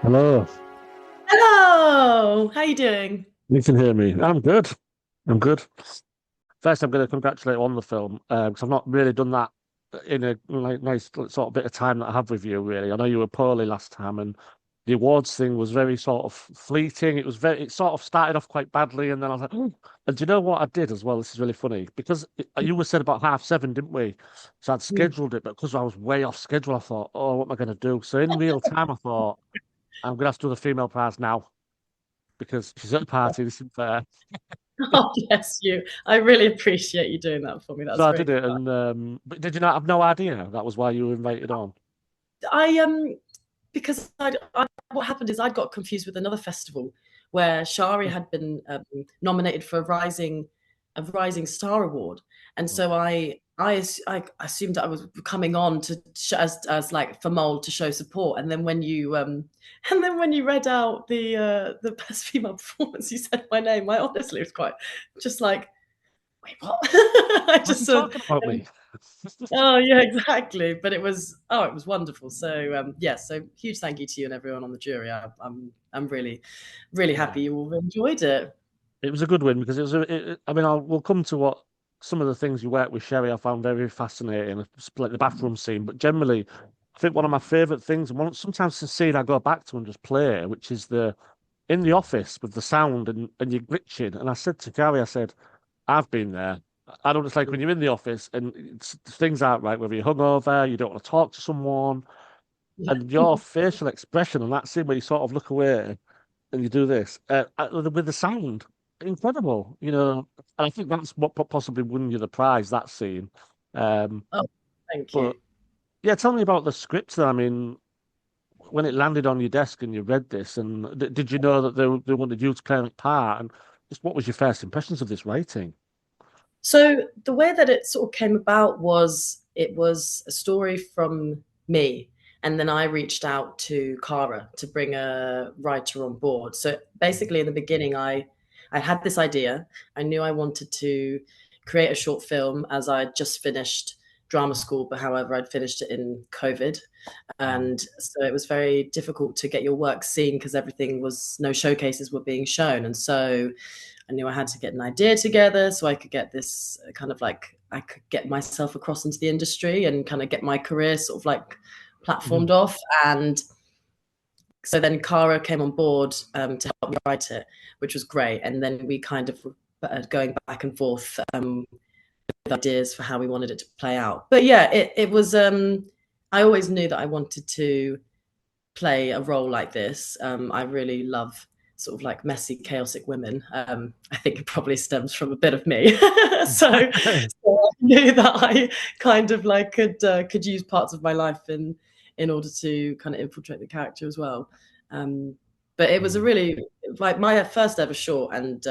Hello, Hello, how you doing? you can hear me. I'm good. I'm good. First, I'm going to congratulate you on the film because I've not really done that in a nice sort of bit of time that I have with you. Really, I know you were poorly last time, and the awards thing was very sort of fleeting. It sort of started off quite badly, and then I was like, "Oh." And do you know what I did as well? This is really funny because you were said about 7:30, didn't we? So I'd Mm. scheduled it, but because I was way off schedule, I thought, oh, what am I going to do? So in real time, I thought I'm going to have to do the female prize now because she's at the party. This isn't fair. Oh, bless you. I really appreciate you doing that for me. So That's I very did it, kind. and but did you not have no idea that was why you were invited on? I because what happened is I'd got confused with another festival where Shari had been nominated for a Rising Star Award, and so I assumed that I was coming on to as like for Mole to show support, and then when you read out the best female performance, you said my name. I honestly was quite just like, wait, what? I What are just you saw. talking about me? Oh yeah, exactly. But it was wonderful. So yeah, so huge thank you to you and everyone on the jury. I'm really, really Yeah, happy you all enjoyed it. it was a good win because I mean, we'll come to what some of the things you worked with Sherry I found very fascinating, like the bathroom scene. But generally, I think one of my favorite things, and sometimes the scene I go back to and just play, which is the in the office with the sound and you're glitching. And I said to Gary, I said, I've been there. I know what it's like when you're in the office and things aren't right, whether you're hungover, you don't want to talk to someone, Yeah. and your facial expression on that scene where you sort of look away and you do this with the sound, incredible, you know. And I think that's what possibly won you the prize, that scene. Um, Oh, thank but you. yeah, tell me about the script. Then. I mean, when it landed on your desk and you read this, and did you know that they wanted you to play a part? And just what was your first impressions of this writing? So the way that it sort of came about was it was a story from me, and then I reached out to Cara to bring a writer on board. So basically, in the beginning, I had this idea. I knew I wanted to create a short film as I just finished drama school, but however, I'd finished it in COVID, Mm. and so it was very difficult to get your work seen because everything was no showcases were being shown, and so I knew I had to get an idea together so I could get this kind of like I could get myself across into the industry and kind of get my career sort of like platformed Mhm. off. And so then Cara came on board to help me write it, which was great. And then we kind of going back and forth with ideas for how we wanted it to play out. But yeah, it was. I always knew that I wanted to play a role like this. I really love sort of like messy, chaotic women. I think it probably stems from a bit of me. So I knew that I kind of like could use parts of my life in order to kind of infiltrate the character as well. Um, but it was a Mm. really like my first ever short, and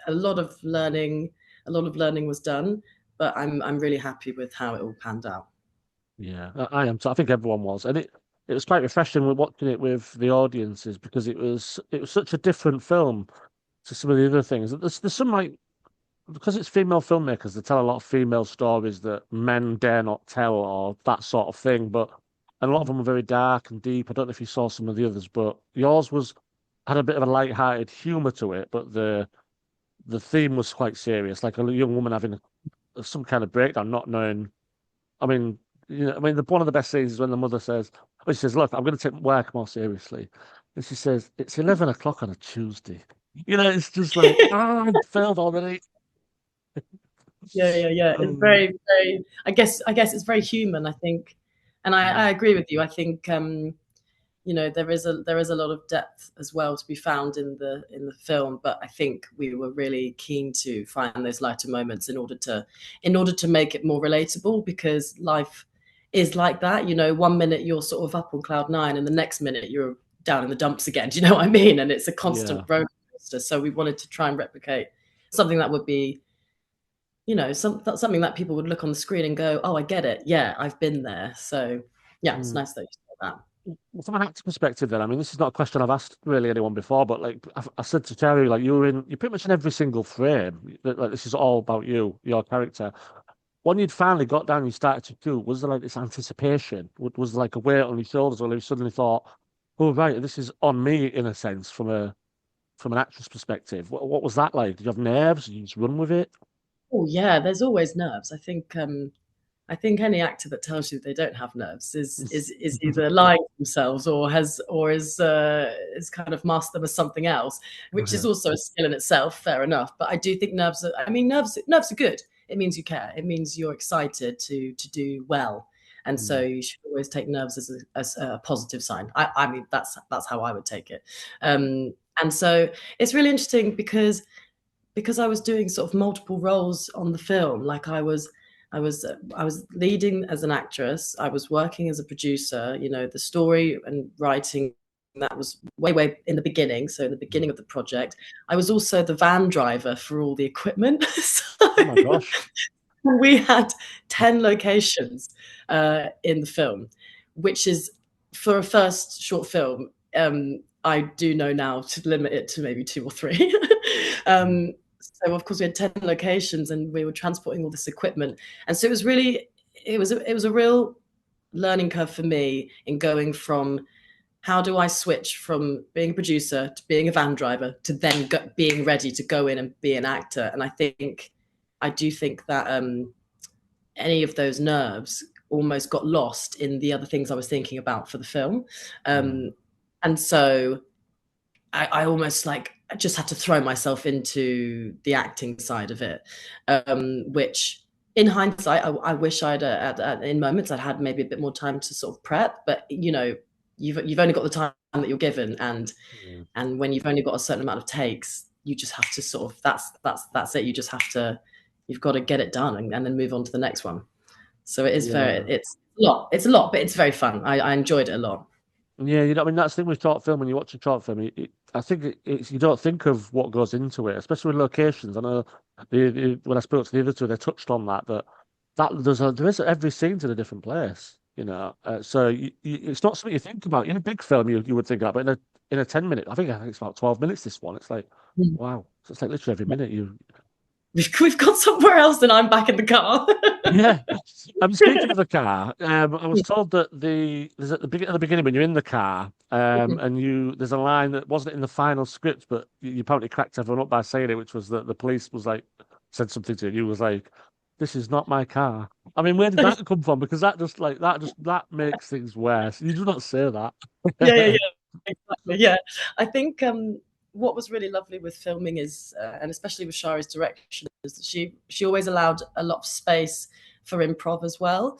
a lot of learning, a lot of learning was done. But I'm really happy with how it all panned out. Yeah, I am. So I think everyone was, and it was quite refreshing with watching it with the audiences because it was such a different film to some of the other things. There's some like because it's female filmmakers, they tell a lot of female stories that men dare not tell or that sort of thing. But and a lot of them are very dark and deep. I don't know if you saw some of the others, but yours was had a bit of a light-hearted humor to it, but the theme was quite serious, like a young woman having some kind of breakdown, not knowing. I mean, one of the best scenes is when the mother says, "Oh, she says, look, I'm going to take work more seriously," and she says, "It's 11 o'clock on a Tuesday." It's just like, ah, I failed already. Yeah. It's Um, very, very. I guess it's very human. I think, and I agree with you. I think there is a lot of depth as well to be found in the film. But I think we were really keen to find those lighter moments in order to make it more relatable because life is like that. 1 minute you're sort of up on cloud nine, and the next minute you're down in the dumps again. Do you know what I mean? And it's a constant yeah. roller coaster. So we wanted to try and replicate something that would be something that people would look on the screen and go, "Oh, I get it. Yeah, I've been there." So yeah, it's Mm. nice that you said that. Well, from an actor perspective, then, I mean, this is not a question I've asked really anyone before, but like I said to Terry, like you're pretty much in every single frame. Like this is all about you, your character. When you'd finally got down, you started to do. Was there like this anticipation? Was there like a weight on your shoulders, or you suddenly thought? Oh, right. This is on me in a sense from an actress perspective. What was that like? Did you have nerves? Did you just run with it? Oh yeah, there's always nerves. I think any actor that tells you they don't have nerves is either lying to themselves or is kind of masked them as something else, which is Okay. also a skill in itself. Fair enough, but I do think nerves are. I mean, nerves are good. It means you care. It means you're excited to do well, and so Mm. you should always take nerves as a positive sign. I mean, that's how I would take it. And so it's really interesting because I was doing sort of multiple roles on the film. Like I was leading as an actress. I was working as a producer. You know, the story and writing that was way in the beginning. So in the beginning of the project, I was also the van driver for all the equipment. So Oh my gosh. we had 10 locations in the film, which is for a first short film. I do know now to limit it to maybe two or three. Mm. So of course we had 10 locations and we were transporting all this equipment. And so it was a real learning curve for me in going from how do I switch from being a producer to being a van driver to then being ready to go in and be an actor. And I do think that any of those nerves almost got lost in the other things I was thinking about for the film. Mm. Um, and so I almost like I just had to throw myself into the acting side of it, which in hindsight, I wish in moments I'd had maybe a bit more time to sort of prep. But you know, you've only got the time that you're given, Mm. and when you've only got a certain amount of takes, you just have to sort of that's it. You just have to you've got to get it done and then move on to the next one. So Yeah. it's a lot, but it's very fun. I enjoyed it a lot. Yeah, you know, I mean, that's the thing with short film. When you watch a short film, I think it's you don't think of what goes into it, especially with locations. I know when I spoke to the other two, they touched on that there is every scene to a different place. You know, so it's not something you think about in a big film. You would think about, but in a 10 minute, I think it's about 12 minutes. This one, it's like Mm. wow, so it's like literally every minute you. We've got somewhere else, and I'm back in the car. Yeah, I'm speaking of the car. I was told that there's at the beginning when you're in the car, and there's a line that wasn't in the final script, but you apparently cracked everyone up by saying it, which was that the police was like said something to you. You was like, "This is not my car." I mean, where did that come from? Because that makes things worse. You do not say Yeah, that. exactly. Yeah, I think what was really lovely with filming is, and especially with Shari's direction, is that she always allowed a lot of space for improv as well,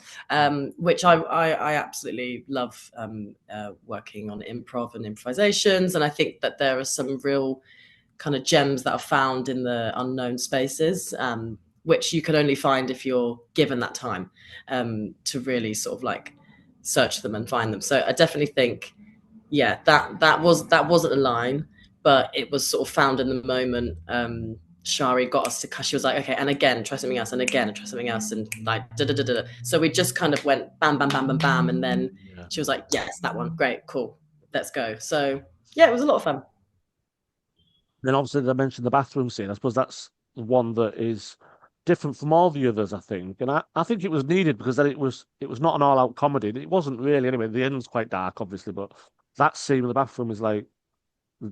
which I absolutely love working on improv and improvisations, and I think that there are some real kind of gems that are found in the unknown spaces, which you can only find if you're given that time to really sort of like search them and find them. So I definitely think, yeah, that wasn't a line, but it was sort of found in the moment. Shari got us to, she was like, okay, and again, try something else, and again, try something else, and like, da da da da. So we just kind of went bam, bam, bam, bam, bam, and then Yeah. she was like, yes, that one, great, cool, let's go. So yeah, it was a lot of fun. Then obviously they mentioned the bathroom scene. I suppose that's the one that is different from all the others, I think. And I think it was needed because then it was not an all out comedy. It wasn't really anyway. The end's quite dark, obviously, but that scene in the bathroom is like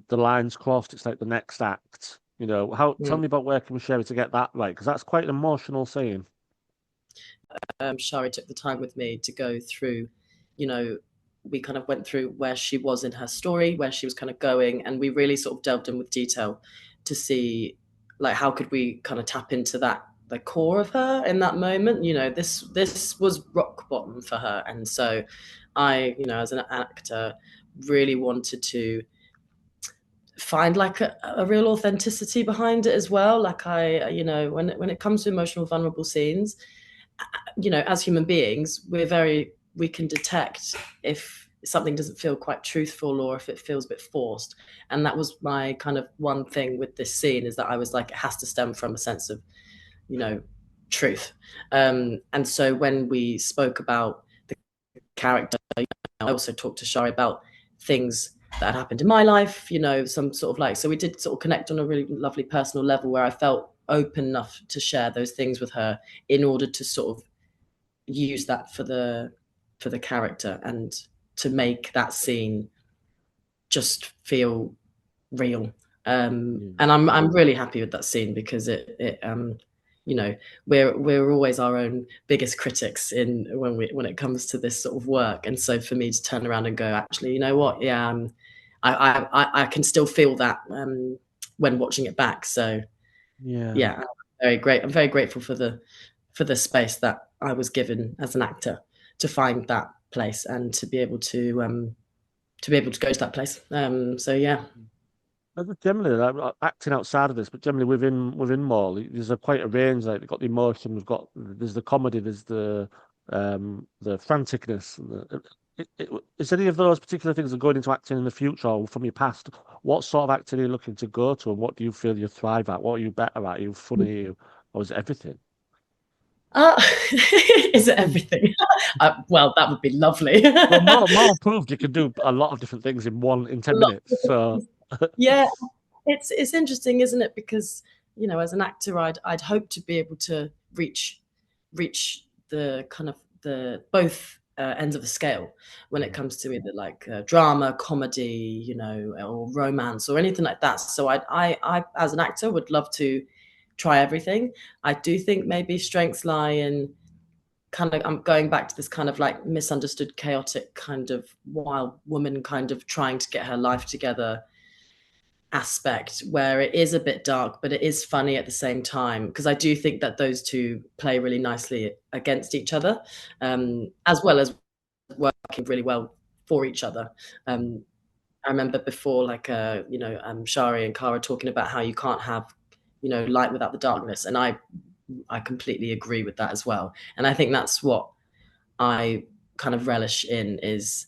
the lines crossed, it's like the next act. You know, how tell Mm. me about working with Sherry to get that right, because that's quite an emotional scene. Shari took the time with me to go through, you know, we kind of went through where she was in her story, where she was kind of going, and we really sort of delved in with detail to see like how could we kind of tap into that the core of her in that moment. You know, this was rock bottom for her, and so I, you know, as an actor, really wanted to find like a real authenticity behind it as well. Like I, you know, when it comes to emotional, vulnerable scenes, you know, as human beings, we can detect if something doesn't feel quite truthful or if it feels a bit forced. And that was my kind of one thing with this scene is that I was like, it has to stem from a sense of, you know, truth. And so when we spoke about the character, I also talked to Shari about things that had happened in my life, you know, some sort of like, so we did sort of connect on a really lovely personal level where I felt open enough to share those things with her in order to sort of use that for the character and to make that scene just feel real. Yeah. And I'm really happy with that scene, because it you know, we're always our own biggest critics when it comes to this sort of work. And so for me to turn around and go, actually, you know what, yeah, I can still feel that when watching it back. So Yeah. yeah, I'm very grateful for the space that I was given as an actor to find that place and to be able to go to that place. So yeah. But generally, like, acting outside of this, but generally within Morley, there's a quite a range. Like, they've got the emotion, there's the comedy, there's the franticness. Is any of those particular things that are going into acting in the future or from your past? What sort of acting are you looking to go to, and what do you feel you thrive at? What are you better at? Are you funny? Or is it everything? Is it everything? Well, that would be lovely. Well, A more proved you can do a lot of different things in 10 minutes. lot. So Yeah, it's interesting, isn't it? Because as an actor, I'd hope to be able to reach the kind of the both ends of the scale when it comes to either like drama, comedy, or romance or anything like that. So I as an actor would love to try everything. I do think maybe strengths lie in kind of, I'm going back to this kind of like misunderstood, chaotic kind of wild woman kind of trying to get her life together aspect, where it is a bit dark but it is funny at the same time, because I do think that those two play really nicely against each other, as well as working really well for each other. I remember before, like Shari and Kara talking about how you can't have light without the darkness, and I completely agree with that as well. And I think that's what I kind of relish in, is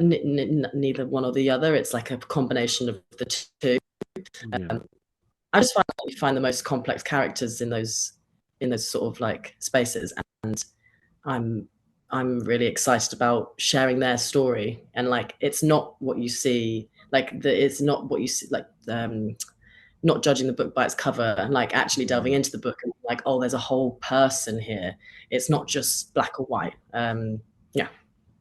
neither one or the other. It's like a combination of the two. yeah, I just find that you find the most complex characters in those sort of like spaces, and I'm I'm really excited about sharing their story. And like, it's not what you see, it's not what you see, like not judging the book by its cover, and like actually delving into the book and like, oh, there's a whole person here. It's not just black or white. Yeah.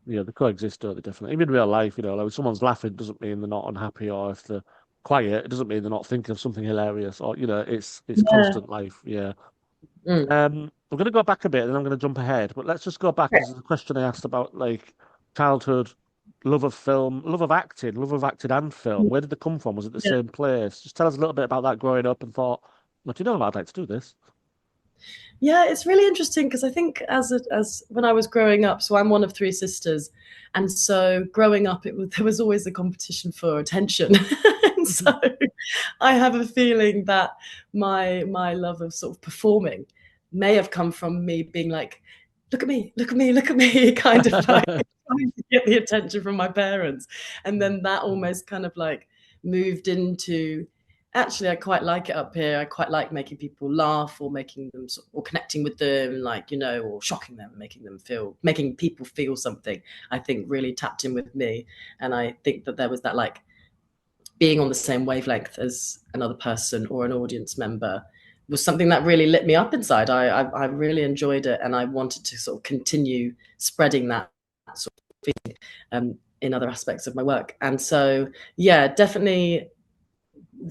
yeah, they coexist, don't they? Definitely. Even in real life, like if someone's laughing, doesn't mean they're not unhappy, or if they're quiet, it doesn't mean they're not thinking of something hilarious, or it's Yeah. constant life. Yeah. Mm. We're going to go back a bit, and then I'm going to jump ahead. But let's just go back, because there's a question I asked about like childhood love of film, love of acting and film. Where did they come from? Was it the Yeah. same place? Just tell us a little bit about that growing up and thought, what do you know? I'd like to do this. Yeah, it's really interesting, because I think as when I was growing up, so I'm one of three sisters, and so growing up, there was always a competition for attention, and so I have a feeling that my love of sort of performing may have come from me being like, look at me, look at me, look at me, kind of like trying to get the attention from my parents, and then that almost kind of like moved into, actually, I quite like it up here. I quite like making people laugh, or making them, or connecting with them, like, or shocking them, making people feel something. I think really tapped in with me. And I think that there was that, like, being on the same wavelength as another person or an audience member was something that really lit me up inside. I really enjoyed it, and I wanted to sort of continue spreading that sort of feeling in other aspects of my work. And so, yeah, definitely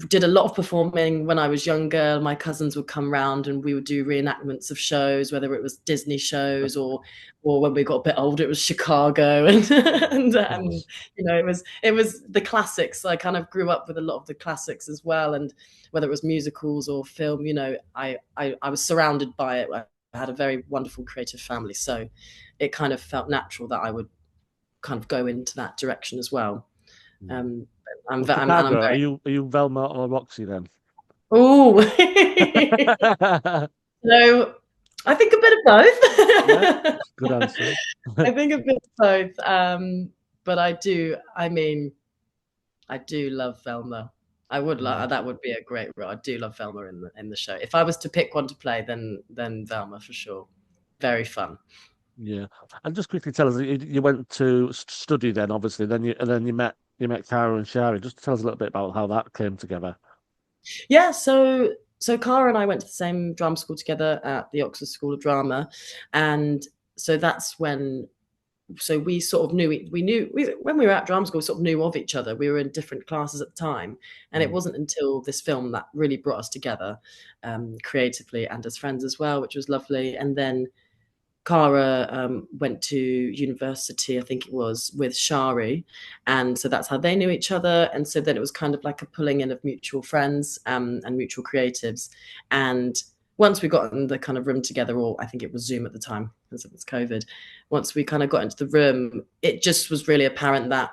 did a lot of performing when I was younger. My cousins would come round and we would do reenactments of shows, whether it was Disney shows or when we got a bit older, it was Chicago, and it was the classics. I kind of grew up with a lot of the classics as well, and whether it was musicals or film, I was surrounded by it. I had a very wonderful creative family, so it kind of felt natural that I would kind of go into that direction as well. Um, Well, I'm Chicago, very. are you Velma or Roxy then? Oh, so I think a bit of Yeah, both. good answer. I think a bit of both. But I do love Velma. I would Yeah, like that would be a great role. I do love Velma in the show. If I was to pick one to play, then Velma for sure. Very fun. yeah. And just quickly tell us, you went to study then, obviously, then you met Cara and Shari. Just tell us a little bit about how that came together. Yeah, so Cara and I went to the same drama school together at the Oxford School of Drama, and so that's when so we sort of knew when we were at drama school, we sort of knew of each other. We were in different classes at the time, and it wasn't until this film that really brought us together, creatively and as friends as well, which was lovely. And then Cara went to university, I think it was, with Shari, and so that's how they knew each other. And so then it was kind of like a pulling in of mutual friends, and mutual creatives. And once we got in the kind of room together, or I think it was Zoom at the time because it was COVID, once we kind of got into the room, it just was really apparent that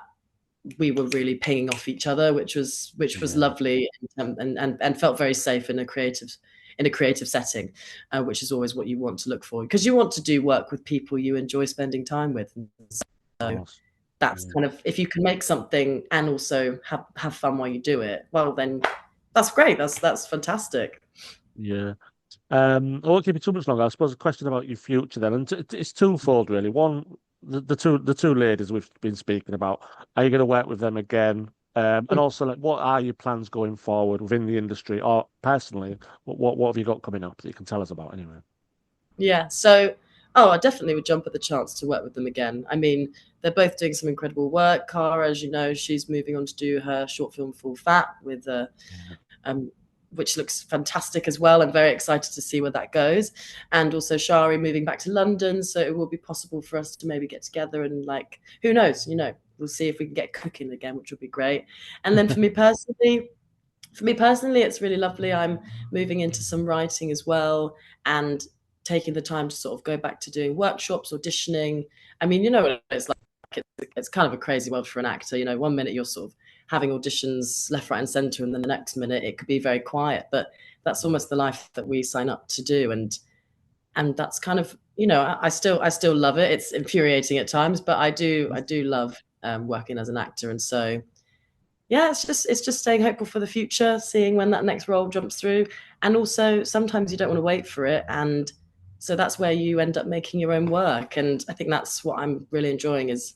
we were really pinging off each other, which was lovely, and felt very safe in a creative setting, which is always what you want to look for, because you want to do work with people you enjoy spending time with. So that's kind of, if you can make something and also have fun while you do it, well, then that's great. That's fantastic. Yeah. I won't keep you too much longer. I suppose a question about your future then, and it's twofold really. One, the two ladies we've been speaking about, are you going to work with them again? And also, like, what are your plans going forward within the industry, or personally, what have you got coming up that you can tell us about anyway? Yeah, so I definitely would jump at the chance to work with them again. I mean, they're both doing some incredible work. Cara, as you know, she's moving on to do her short film Full Fat with which looks fantastic as well. I'm very excited to see where that goes. And also Shari moving back to London, so it will be possible for us to maybe get together and, like, who knows, we'll see if we can get cooking again, which would be great. And then for me personally, it's really lovely. I'm moving into some writing as well, and taking the time to sort of go back to doing workshops, auditioning. I mean, it's like, it's kind of a crazy world for an actor. One minute you're sort of having auditions left, right, and center, and then the next minute it could be very quiet. But that's almost the life that we sign up to do, and that's kind of, I still love it. It's infuriating at times, but I do love working as an actor, and so yeah, it's just staying hopeful for the future, seeing when that next role jumps through, and also sometimes you don't want to wait for it, and so that's where you end up making your own work. And I think that's what I'm really enjoying, is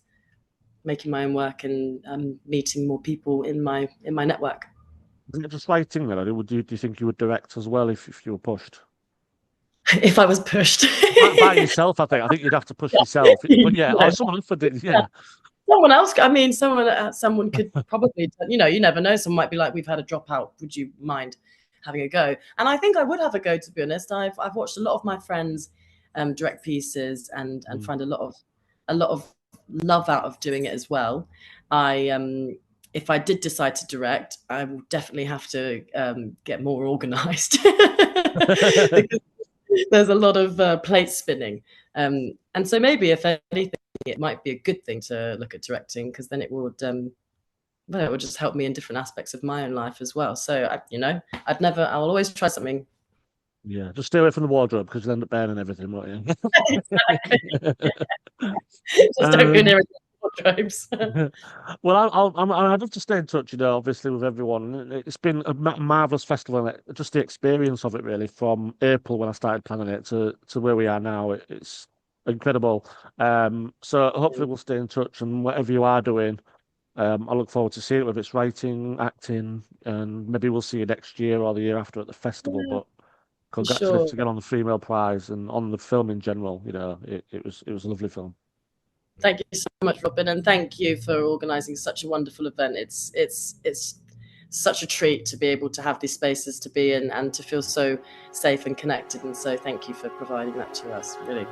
making my own work and meeting more people in my network. Isn't it just writing then? Or do you think you would direct as well if you were pushed? If I was pushed. By yourself, I think you'd have to push yourself. But yeah, or someone offered it. Yeah. Someone else, I mean, someone could probably, you never know. Someone might be like, we've had a dropout. Would you mind having a go? And I think I would have a go, to be honest. I've watched a lot of my friends direct pieces, and find a lot of love out of doing it as well. If I did decide to direct, I will definitely have to get more organized, because there's a lot of plate spinning. And so maybe, if anything, it might be a good thing to look at directing, because then it would just help me in different aspects of my own life as well. So I'll always try something. Yeah, just stay away from the wardrobe, because you'll end up burning everything, won't you? Just don't go near wardrobes. Well, I'd love to stay in touch, obviously with everyone. It's been a marvelous festival, and just the experience of it, really, from April when I started planning it to where we are now. It's incredible. So hopefully we'll stay in touch, and whatever you are doing, I look forward to seeing it, whether it's writing, acting, and maybe we'll see you next year or the year after at the festival. Yeah, But sure. congratulations again on the female prize and on the film in general. It was a lovely film. Thank you so much, Robin, and thank you for organising such a wonderful event. It's such a treat to be able to have these spaces to be in, and to feel so safe and connected. And so thank you for providing that to us, really.